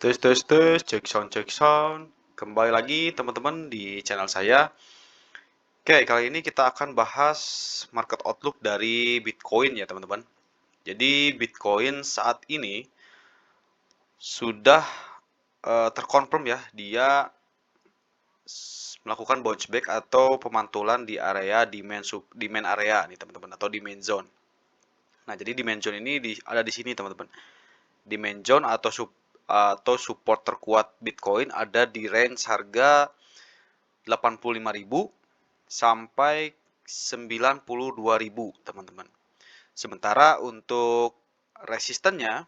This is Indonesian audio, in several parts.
Tes tes tes, cek sound cek sound. Kembali lagi teman-teman di channel saya. Oke, kali ini kita akan bahas market outlook dari Bitcoin ya teman-teman. Jadi Bitcoin saat ini sudah terkonfirm ya, dia melakukan bounce back atau pemantulan di area demand area nih teman-teman, atau demand zone. Nah, jadi demand zone ini ada di sini teman-teman. Demand zone atau support terkuat Bitcoin ada di range harga 85.000 sampai 92.000 teman-teman. Sementara untuk resistennya,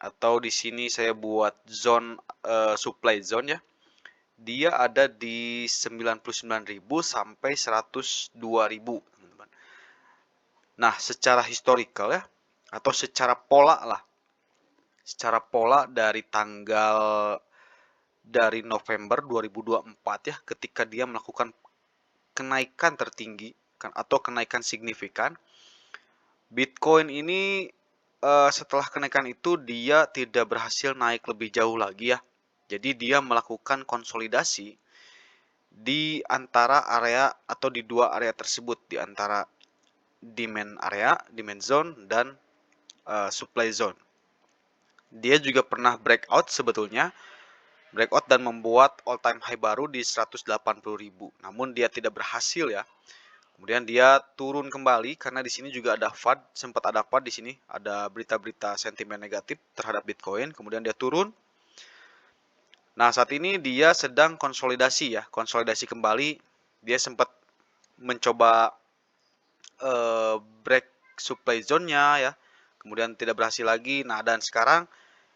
atau di sini saya buat zone supply zone ya, dia ada di 99.000 sampai 102.000 teman-teman. Nah, secara historical ya, atau secara pola lah, secara pola dari November 2024 ya, ketika dia melakukan kenaikan tertinggi atau kenaikan signifikan, Bitcoin ini setelah kenaikan itu dia tidak berhasil naik lebih jauh lagi ya. Jadi dia melakukan konsolidasi di antara area atau di dua area tersebut, di antara demand zone dan supply zone. Dia juga pernah breakout sebetulnya, breakout dan membuat all time high baru di 180.000. Namun dia tidak berhasil ya. Kemudian dia turun kembali karena di sini juga ada FUD, sempat ada FUD di sini, ada berita-berita sentimen negatif terhadap Bitcoin. Kemudian dia turun. Nah, saat ini dia sedang konsolidasi ya, konsolidasi kembali. Dia sempat mencoba break supply zone-nya ya. Kemudian tidak berhasil lagi. Nah, dan sekarang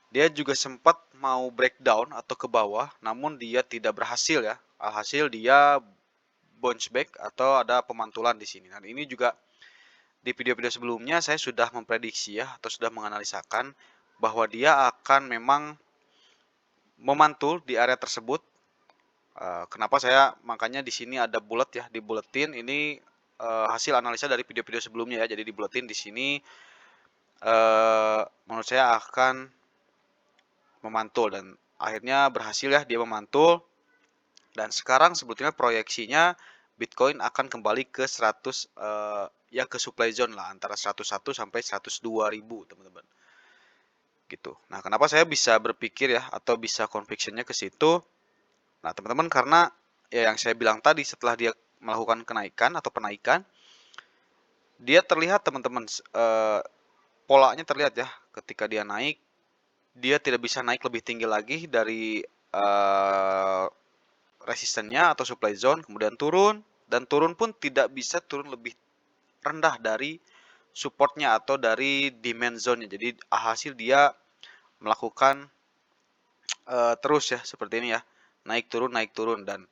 dia juga sempat mau breakdown atau ke bawah, namun dia tidak berhasil ya. Alhasil dia bounce back atau ada pemantulan di sini. Nah, ini juga di video-video sebelumnya saya sudah memprediksi ya, atau sudah menganalisakan bahwa dia akan memang memantul di area tersebut. Kenapa saya makanya di sini ada bullet ya, di bulletin ini hasil analisa dari video-video sebelumnya ya. Jadi di bulletin di sini menurut saya akan memantul, dan akhirnya berhasil ya, dia memantul. Dan sekarang sebetulnya proyeksinya Bitcoin akan kembali ke 100 ya, ke supply zone lah, antara 101 sampai 102.000 teman-teman. Gitu. Nah, kenapa saya bisa berpikir ya, atau bisa convictionnya ke situ? Nah, teman-teman, karena ya yang saya bilang tadi, setelah dia melakukan kenaikan atau penaikan, dia terlihat teman-teman, polanya terlihat ya, ketika dia naik, dia tidak bisa naik lebih tinggi lagi dari resistennya atau supply zone, kemudian turun, dan turun pun tidak bisa turun lebih rendah dari supportnya atau dari demand zone-nya. Jadi hasil dia melakukan terus ya, seperti ini ya, naik turun, dan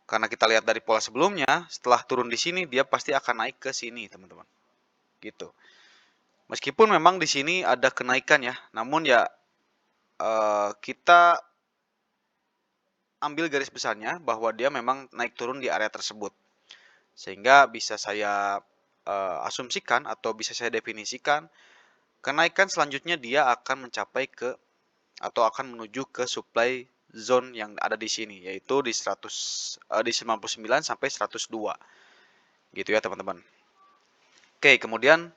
karena kita lihat dari pola sebelumnya, setelah turun di sini dia pasti akan naik ke sini teman-teman, gitu. Meskipun memang di sini ada kenaikan ya, namun ya kita ambil garis besarnya bahwa dia memang naik turun di area tersebut, sehingga bisa saya asumsikan atau bisa saya definisikan kenaikan selanjutnya dia akan mencapai ke atau akan menuju ke supply zone yang ada di sini, yaitu di 99 sampai 102 gitu ya teman-teman. Oke, kemudian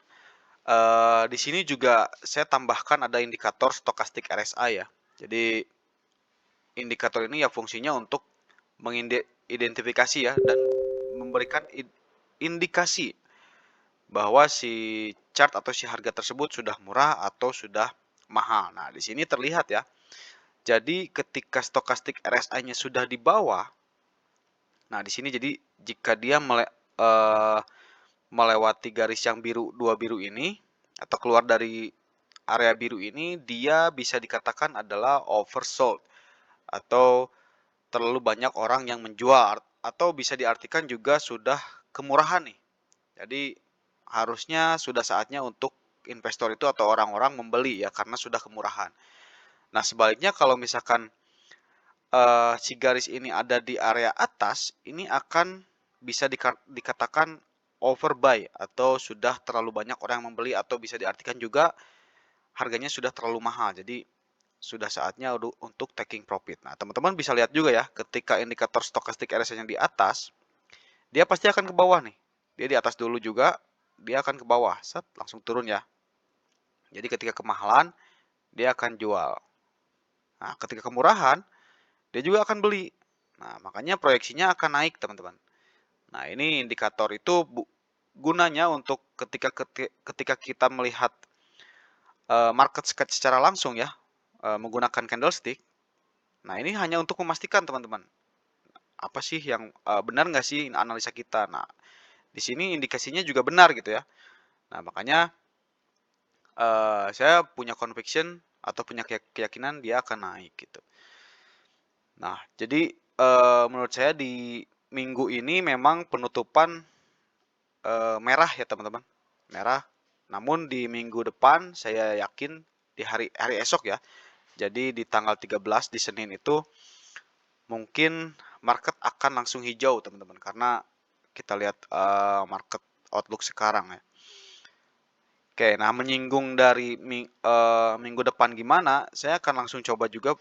di sini juga saya tambahkan ada indikator stokastik RSI ya. Jadi indikator ini ya fungsinya untuk mengidentifikasi ya, dan memberikan indikasi bahwa si chart atau si harga tersebut sudah murah atau sudah mahal. Nah, di sini terlihat ya. Jadi ketika stokastik RSI-nya sudah di bawah, nah di sini jadi jika dia melewati garis yang biru, dua biru ini, atau keluar dari area biru ini, dia bisa dikatakan adalah oversold atau terlalu banyak orang yang menjual, atau bisa diartikan juga sudah kemurahan nih. Jadi harusnya sudah saatnya untuk investor itu atau orang-orang membeli ya, karena sudah kemurahan. Nah, sebaliknya kalau misalkan si garis ini ada di area atas, ini akan bisa dikatakan overbuy atau sudah terlalu banyak orang yang membeli, atau bisa diartikan juga harganya sudah terlalu mahal. Jadi sudah saatnya untuk taking profit. Nah, teman-teman bisa lihat juga ya, ketika indikator stokastik RSI-nya di atas, dia pasti akan ke bawah nih. Dia di atas dulu juga, dia akan ke bawah, set, langsung turun ya. Jadi ketika kemahalan, dia akan jual. Nah, ketika kemurahan, dia juga akan beli. Nah, makanya proyeksinya akan naik, teman-teman. Nah, ini indikator itu gunanya untuk ketika kita melihat market secara langsung ya, menggunakan candlestick. Nah, ini hanya untuk memastikan, teman-teman, apa sih yang benar nggak sih analisa kita. Nah, di sini indikasinya juga benar gitu ya. Nah, makanya saya punya conviction atau punya keyakinan dia akan naik gitu. Nah, jadi menurut saya di minggu ini memang penutupan merah ya teman-teman, merah. Namun di minggu depan saya yakin di hari esok ya. Jadi di tanggal 13 di Senin itu mungkin market akan langsung hijau teman-teman, karena kita lihat market outlook sekarang ya. Oke, nah menyinggung dari minggu depan gimana, saya akan langsung coba juga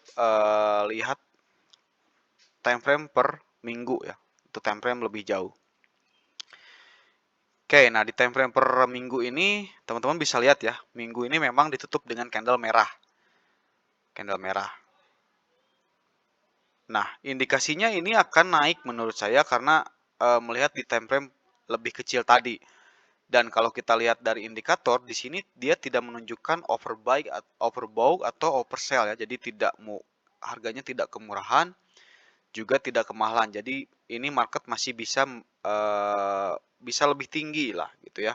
lihat time frame per minggu ya. Itu time frame lebih jauh. Oke, nah di time frame per minggu ini teman-teman bisa lihat ya, minggu ini memang ditutup dengan candle merah. Candle merah. Nah, indikasinya ini akan naik menurut saya karena melihat di time frame lebih kecil tadi. Dan kalau kita lihat dari indikator di sini dia tidak menunjukkan overbought atau oversell ya. Jadi tidak mau harganya tidak kemurahan, juga tidak kemahalan. Jadi ini market masih bisa lebih tinggi lah gitu ya.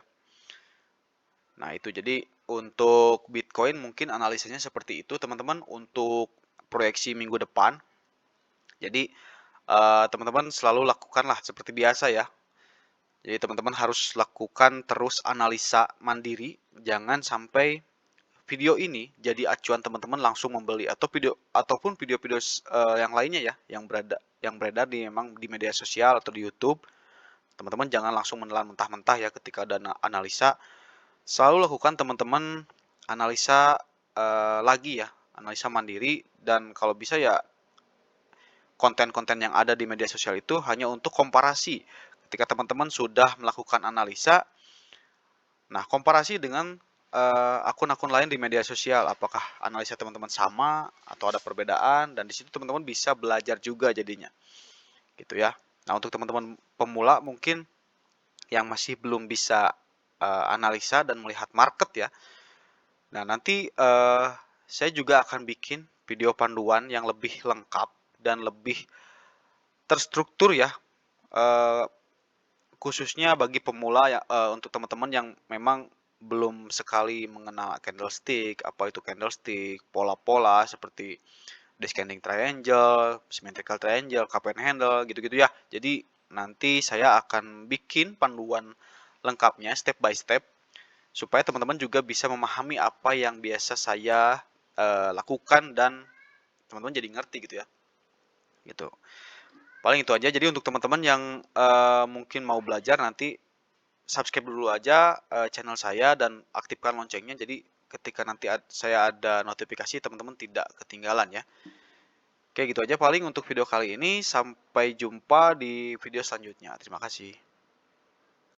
Nah, itu jadi untuk Bitcoin mungkin analisanya seperti itu teman-teman untuk proyeksi minggu depan. Jadi teman-teman selalu lakukanlah seperti biasa ya. Jadi teman-teman harus lakukan terus analisa mandiri, jangan sampai video ini jadi acuan teman-teman langsung membeli atau video-video yang lainnya ya yang beredar di memang di media sosial atau di YouTube. Teman-teman jangan langsung menelan mentah-mentah ya ketika ada analisa. Selalu lakukan teman-teman analisa lagi ya, analisa mandiri, dan kalau bisa ya konten-konten yang ada di media sosial itu hanya untuk komparasi. Ketika teman-teman sudah melakukan analisa, nah komparasi dengan akun-akun lain di media sosial, apakah analisa teman-teman sama atau ada perbedaan, dan di situ teman-teman bisa belajar juga jadinya, gitu ya. Nah untuk teman-teman pemula mungkin yang masih belum bisa analisa dan melihat market ya, nah nanti saya juga akan bikin video panduan yang lebih lengkap dan lebih terstruktur ya, eh, khususnya bagi pemula ya, untuk teman-teman yang memang belum sekali mengenal candlestick, apa itu candlestick, pola-pola seperti descending triangle, symmetrical triangle, cup and handle, gitu-gitu ya. Jadi nanti saya akan bikin panduan lengkapnya step by step supaya teman-teman juga bisa memahami apa yang biasa saya lakukan dan teman-teman jadi ngerti gitu ya. Gitu. Paling itu aja. Jadi untuk teman-teman yang mungkin mau belajar nanti subscribe dulu aja channel saya dan aktifkan loncengnya. Jadi ketika nanti saya ada notifikasi teman-teman tidak ketinggalan ya. Oke gitu aja paling untuk video kali ini. Sampai jumpa di video selanjutnya. Terima kasih.